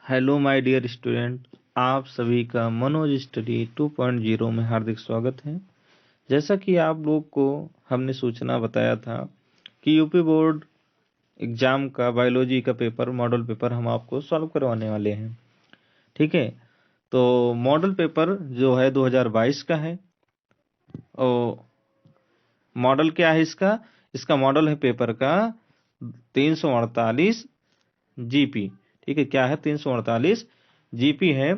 Hello my dear student, आप सभी का मनोज स्टडी 2.0 में हार्दिक स्वागत है। जैसा कि आप लोग को हमने सूचना बताया था कि यूपी बोर्ड एग्जाम का बायोलॉजी का पेपर मॉडल पेपर हम आपको सॉल्व करवाने वाले हैं। ठीक है, तो मॉडल पेपर जो है 2022 का है। और मॉडल क्या है इसका? इसका मॉडल है पेपर का 348 जीपी। ठीक है, क्या है? 348 जीपी है।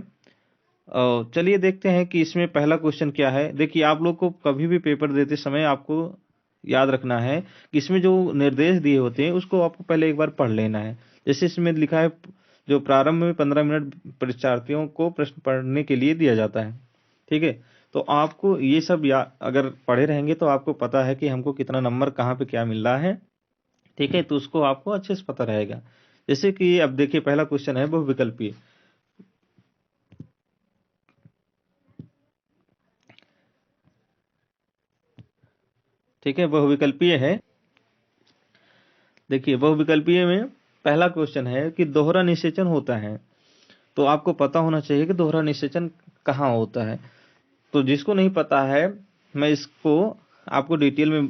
चलिए देखते हैं कि इसमें पहला क्वेश्चन क्या है। देखिए, आप लोग को कभी भी पेपर देते समय आपको याद रखना है कि इसमें जो निर्देश दिए होते हैं उसको आपको पहले एक बार पढ़ लेना है। जैसे इसमें लिखा है, जो प्रारंभ में 15 मिनट परीक्षार्थियों को प्रश्न पढ़ने के लिए दिया जाता है। ठीक है, तो आपको ये सब अगर पढ़े रहेंगे तो आपको पता है कि हमको कितना नंबर कहाँ पे क्या मिल रहा है। ठीक है, तो उसको आपको अच्छे से पता रहेगा। जैसे कि अब देखिए, पहला क्वेश्चन है बहुविकल्पीय। ठीक है, बहुविकल्पीय है। देखिए, बहुविकल्पीय में पहला क्वेश्चन है कि दोहरा निषेचन होता है। तो आपको पता होना चाहिए कि दोहरा निषेचन कहाँ होता है। तो जिसको नहीं पता है, मैं इसको आपको डिटेल में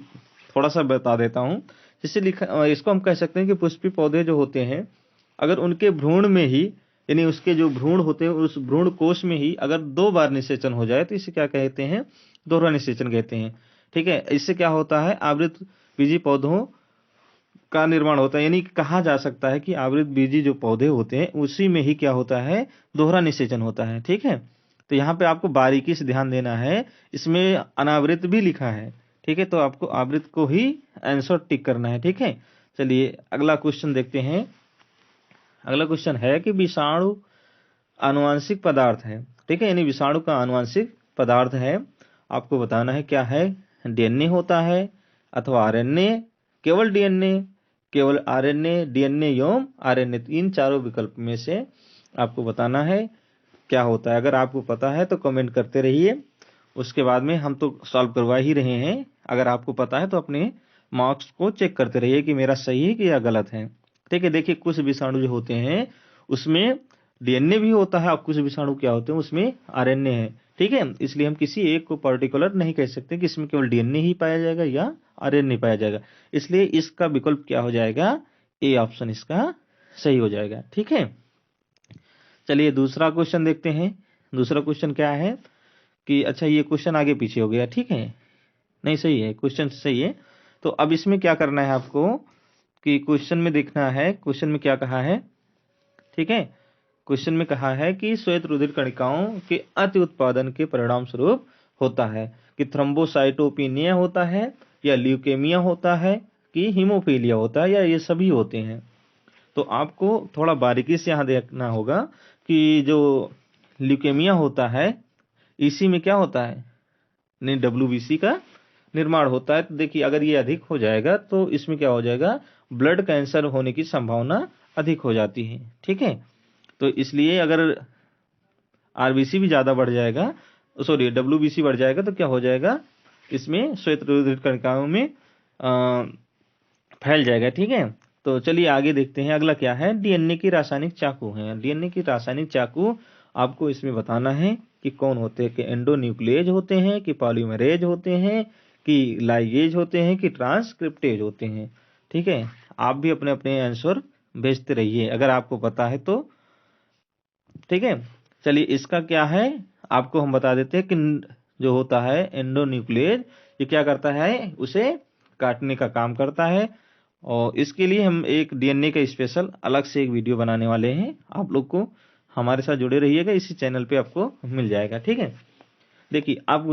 थोड़ा सा बता देता हूँ। जिससे लिखा, इसको हम कह सकते हैं कि पुष्पीय पौधे जो होते हैं, अगर उनके भ्रूण में ही, यानी उसके जो भ्रूण होते हैं उस भ्रूण कोश में ही अगर 2 बार निषेचन हो जाए तो इसे क्या कहते हैं? दोहरा निषेचन कहते हैं। ठीक है, इससे क्या होता है? आवृत बीजी पौधों का निर्माण होता है। यानी कहा जा सकता है कि आवृत बीजी जो पौधे होते हैं उसी में ही क्या होता है? दोहरा निषेचन होता है। ठीक है, तो यहाँ पे आपको बारीकी से ध्यान देना है। इसमें अनावृत भी लिखा है। ठीक है, तो आपको आवृत को ही आंसर टिक करना है। ठीक है, चलिए अगला क्वेश्चन देखते हैं। अगला क्वेश्चन है कि विषाणु आनुवांशिक पदार्थ है। ठीक है, यानी विषाणु का आनुवांशिक पदार्थ है। आपको बताना है क्या है? डीएनए होता है अथवा आरएनए, केवल डीएनए, केवल आरएनए, डीएनए एवं आरएनए। इन चारों विकल्प में से आपको बताना है क्या होता है। अगर आपको पता है तो कमेंट करते रहिए। उसके बाद में हम तो सॉल्व करवा ही रहे हैं। अगर आपको पता है तो अपने मार्क्स को चेक करते रहिए कि मेरा सही है कि या गलत है। ठीक है, देखिए कुछ विषाणु जो होते हैं उसमें डीएनए भी होता है और कुछ विषाणु क्या होते हैं उसमें आरएनए है। ठीक है, इसलिए हम किसी एक को पर्टिकुलर नहीं कह सकते कि इसमें केवल डीएनए ही पाया जाएगा या आरएनए पाया जाएगा। इसलिए इसका विकल्प क्या हो जाएगा? ए ऑप्शन इसका सही हो जाएगा। ठीक है, चलिए दूसरा क्वेश्चन देखते हैं। दूसरा क्वेश्चन क्या है कि अच्छा, ये क्वेश्चन आगे पीछे हो गया। ठीक है, नहीं सही है, क्वेश्चन सही है। तो अब इसमें क्या करना है आपको कि क्वेश्चन में देखना है क्वेश्चन में क्या कहा है। ठीक है, क्वेश्चन में कहा है कि श्वेत रुधिर कणिकाओं के अति उत्पादन के परिणाम स्वरूप होता है कि थ्रोम्बोसाइटोपिनिया होता है या ल्यूकेमिया होता है कि हीमोफीलिया होता है या ये सभी होते हैं। तो आपको थोड़ा बारीकी से यहाँ देखना होगा कि जो ल्यूकेमिया होता है इसी में क्या होता है? नहीं, डब्ल्यूबीसी का निर्माण होता है। तो देखिए, अगर ये अधिक हो जाएगा तो इसमें क्या हो जाएगा? ब्लड कैंसर होने की संभावना अधिक हो जाती है। ठीक है, तो इसलिए अगर आरबीसी भी ज्यादा बढ़ जाएगा, सॉरी डब्ल्यूबीसी बढ़ जाएगा तो क्या हो जाएगा? इसमें श्वेत रुधिर कणिकाओं में फैल जाएगा। ठीक है, तो चलिए आगे देखते हैं। अगला क्या है? डीएनए की रासायनिक चाकू है। डीएनए की रासायनिक चाकू आपको इसमें बताना है कि कौन होते हैं, कि एंडोन्यूक्लियेज होते हैं, कि पॉलीमरेज होते हैं, कि लाइगेज होते हैं, कि ट्रांसक्रिप्टेज होते हैं। ठीक है, आप भी अपने अपने आंसर भेजते रहिए अगर आपको पता है तो। ठीक है, चलिए इसका क्या है आपको हम बता देते हैं कि जो होता है एंडोन्यूक्लियेज, ये क्या करता है? उसे काटने का काम करता है। और इसके लिए हम एक डीएनए का स्पेशल अलग से एक वीडियो बनाने वाले हैं। आप लोग को हमारे साथ जुड़े रहिएगा, इसी चैनल पे आपको मिल जाएगा। ठीक है, देखिए आप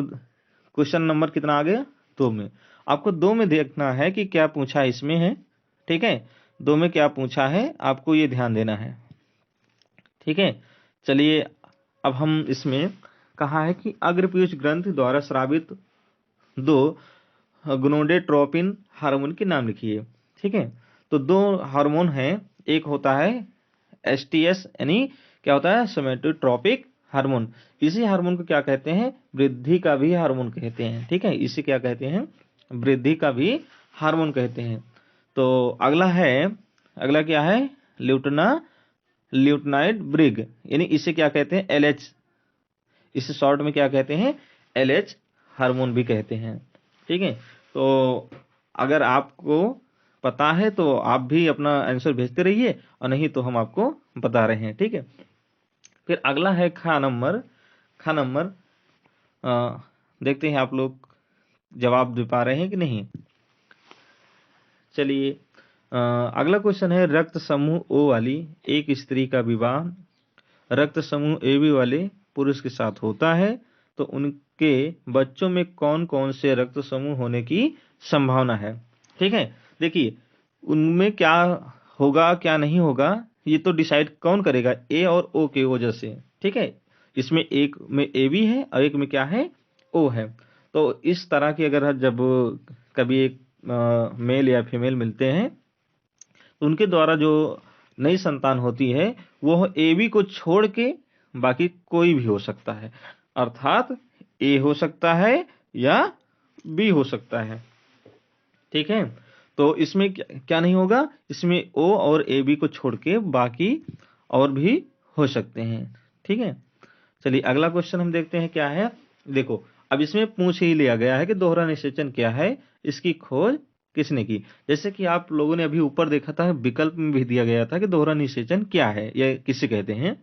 क्वेश्चन नंबर कितना आ गया? 2 में। आपको 2 में देखना है कि क्या पूछा इसमें है। ठीक है, 2 में क्या पूछा है आपको ये ध्यान देना है। ठीक है, चलिए अब हम इसमें कहा है कि अग्रपीयूष ग्रंथि द्वारा स्रावित 2 गोनेडोट्रोपिन हार्मोन के नाम लिखिए। ठीक है, तो 2 हार्मोन हैं। एक होता है एसटीएस, यानी क्या होता है? सोमेटोट्रोपिक हार्मोन। इसी हार्मोन को क्या कहते हैं? वृद्धि का भी हार्मोन कहते हैं। ठीक है, इसे क्या कहते हैं? वृद्धि का भी हार्मोन कहते हैं। तो अगला क्या है? ल्यूटिना ल्यूटनाइड ब्रिग, यानी इसे क्या कहते हैं, LH, इसे शॉर्ट में क्या कहते हैं, LH हार्मोन भी कहते हैं। ठीक है, तो अगर आपको पता है तो आप भी अपना आंसर भेजते रहिए, और नहीं तो हम आपको बता रहे हैं। ठीक है, फिर अगला है खा नंबर। खा नंबर देखते हैं आप लोग जवाब दे पा रहे हैं कि नहीं। चलिए, अगला क्वेश्चन है, रक्त समूह O वाली एक स्त्री का विवाह रक्त समूह AB वाले पुरुष के साथ होता है, तो उनके बच्चों में कौन कौन से रक्त समूह होने की संभावना है। ठीक है, देखिए उनमें क्या होगा क्या नहीं होगा, ये तो डिसाइड कौन करेगा, A और O के वजह से। ठीक है, इसमें एक में AB है और एक में क्या है, O है। तो इस तरह की अगर जब कभी एक मेल या फीमेल मिलते हैं, तो उनके द्वारा जो नई संतान होती है वो AB को छोड़ के बाकी कोई भी हो सकता है, अर्थात A हो सकता है या B हो सकता है। ठीक है, तो इसमें क्या नहीं होगा, इसमें O और AB को छोड़ के बाकी और भी हो सकते हैं। ठीक है, चलिए अगला क्वेश्चन हम देखते हैं क्या है। देखो, अब इसमें पूछ ही लिया गया है कि दोहरा निषेचन क्या है, इसकी खोज किसने की। जैसे कि आप लोगों ने अभी ऊपर देखा था, विकल्प में भी दिया गया था कि दोहरा निषेचन क्या है या किसे कहते हैं,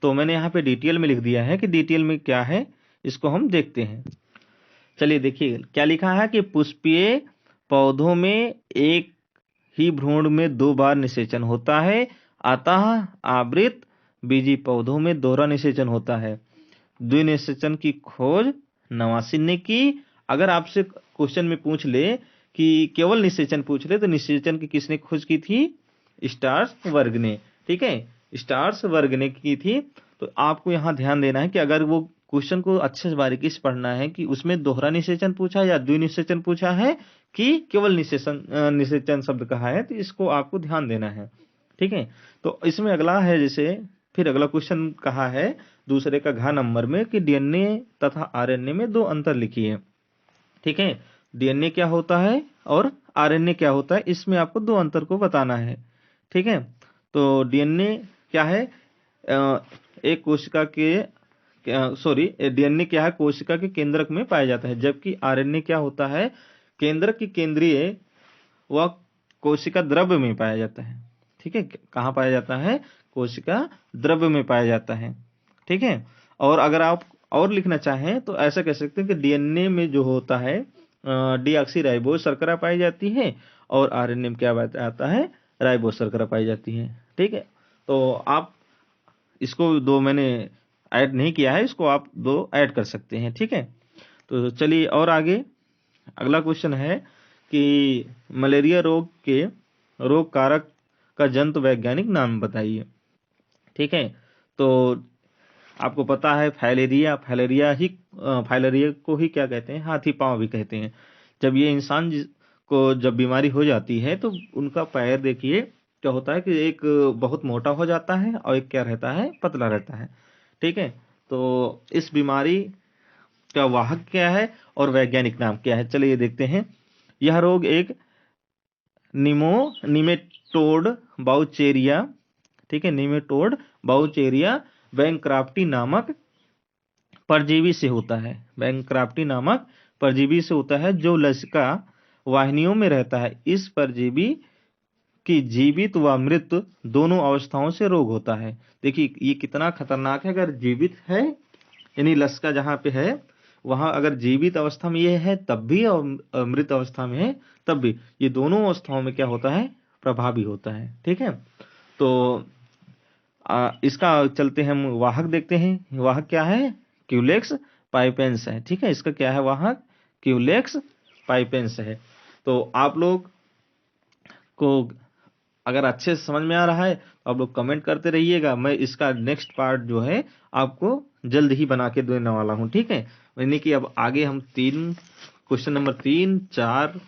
तो मैंने यहाँ पे डिटेल में लिख दिया है कि डिटेल में क्या है, इसको हम देखते हैं। चलिए देखिए क्या लिखा है कि पुष्पीय पौधों में एक ही भ्रूण में 2 बार निषेचन होता है, अतः आवृत बीजी पौधों में दोहरा निषेचन होता है। द्विनिषेचन की खोज नवासिन ने की। अगर आपसे क्वेश्चन में पूछ ले कि केवल निषेचन पूछ ले, तो निषेचन की किसने खोज की थी, स्टार्स वर्ग ने। ठीक है, स्टार्स वर्ग ने की थी। तो आपको यहाँ ध्यान देना है कि अगर वो क्वेश्चन को अच्छे से बारीकी से पढ़ना है कि उसमें दोहरा निषेचन पूछा या द्विनिषेचन पूछा है कि केवल निषेचन शब्द कहा है, तो इसको आपको ध्यान देना है। ठीक है, तो इसमें अगला है, जैसे फिर अगला क्वेश्चन कहा है दूसरे का घ नंबर में कि DNA तथा RNA में 2 अंतर लिखिए। ठीक है, DNA क्या होता है और RNA क्या होता है, इसमें आपको 2 अंतर को बताना है। ठीक है, तो DNA क्या है, एक कोशिका के DNA क्या है, कोशिका के केंद्रक में पाया जाता है, जबकि RNA क्या होता है, केंद्रक की केंद्रीय व कोशिका द्रव्य में पाया जाता है। ठीक है, कहाँ पाया जाता है, कोशिका द्रव्य में पाया जाता है। ठीक है, और अगर आप और लिखना चाहें तो ऐसा कह सकते हैं कि DNA में जो होता है डीऑक्सीराइबोज शर्करा पाई जाती है, और RNA में क्या आता है, राइबोज शर्करा पाई जाती है। ठीक है, तो आप इसको 2 मैंने ऐड नहीं किया है, इसको आप 2 ऐड कर सकते हैं। ठीक है, तो चलिए और आगे अगला क्वेश्चन है कि मलेरिया रोग के रोग कारक का जंतु वैज्ञानिक नाम बताइए। ठीक है, तो आपको पता है फाइलेरिया, फाइलेरिया को ही क्या कहते हैं, हाथी पांव भी कहते हैं। जब ये इंसान को जब बीमारी हो जाती है तो उनका पैर देखिए क्या होता है कि एक बहुत मोटा हो जाता है और एक क्या रहता है, पतला रहता है। ठीक है, तो इस बीमारी का वाहक क्या है और वैज्ञानिक नाम क्या है, चलिए देखते हैं। यह रोग एक निमेटोड बाउचेरिया, ठीक है, निमेटोड बाउचेरिया बैंक्राफ्टी नामक परजीवी से होता है। बैंक्राफ्टी नामक परजीवी से होता है जो लसिका वाहिनियों में रहता है। इस परजीवी की जीवित व मृत दोनों अवस्थाओं से रोग होता है। देखिए ये कितना खतरनाक है, अगर जीवित है यानी लसिका जहां पे है वहां अगर जीवित अवस्था में ये है तब भी और मृत अवस्था में है तब भी, ये दोनों अवस्थाओं में क्या होता है, प्रभावी होता है। ठीक है, तो इसका चलते हम वाहक देखते हैं। वाहक क्या है, क्यूलेक्स पाइपेंस है। ठीक है, इसका क्या है वाहक, क्यूलेक्स पाइपेंस है। तो आप लोग को अगर अच्छे से समझ में आ रहा है तो आप लोग कमेंट करते रहिएगा, मैं इसका नेक्स्ट पार्ट जो है आपको जल्द ही बना के देने वाला हूं। ठीक है, यानी कि अब आगे हम क्वेश्चन नंबर 3, 4,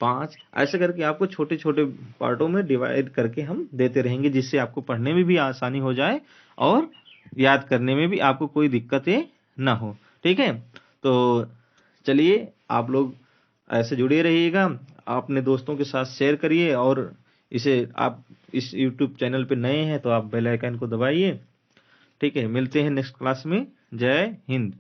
5 ऐसे करके आपको छोटे छोटे पार्टों में डिवाइड करके हम देते रहेंगे, जिससे आपको पढ़ने में भी आसानी हो जाए और याद करने में भी आपको कोई दिक्कतें ना हो। ठीक है, तो चलिए आप लोग ऐसे जुड़े रहिएगा, अपने दोस्तों के साथ शेयर करिए और इसे आप इस YouTube चैनल पे नए हैं तो आप बेल आइकन को दबाइए। ठीक है, मिलते हैं नेक्स्ट क्लास में। जय हिंद।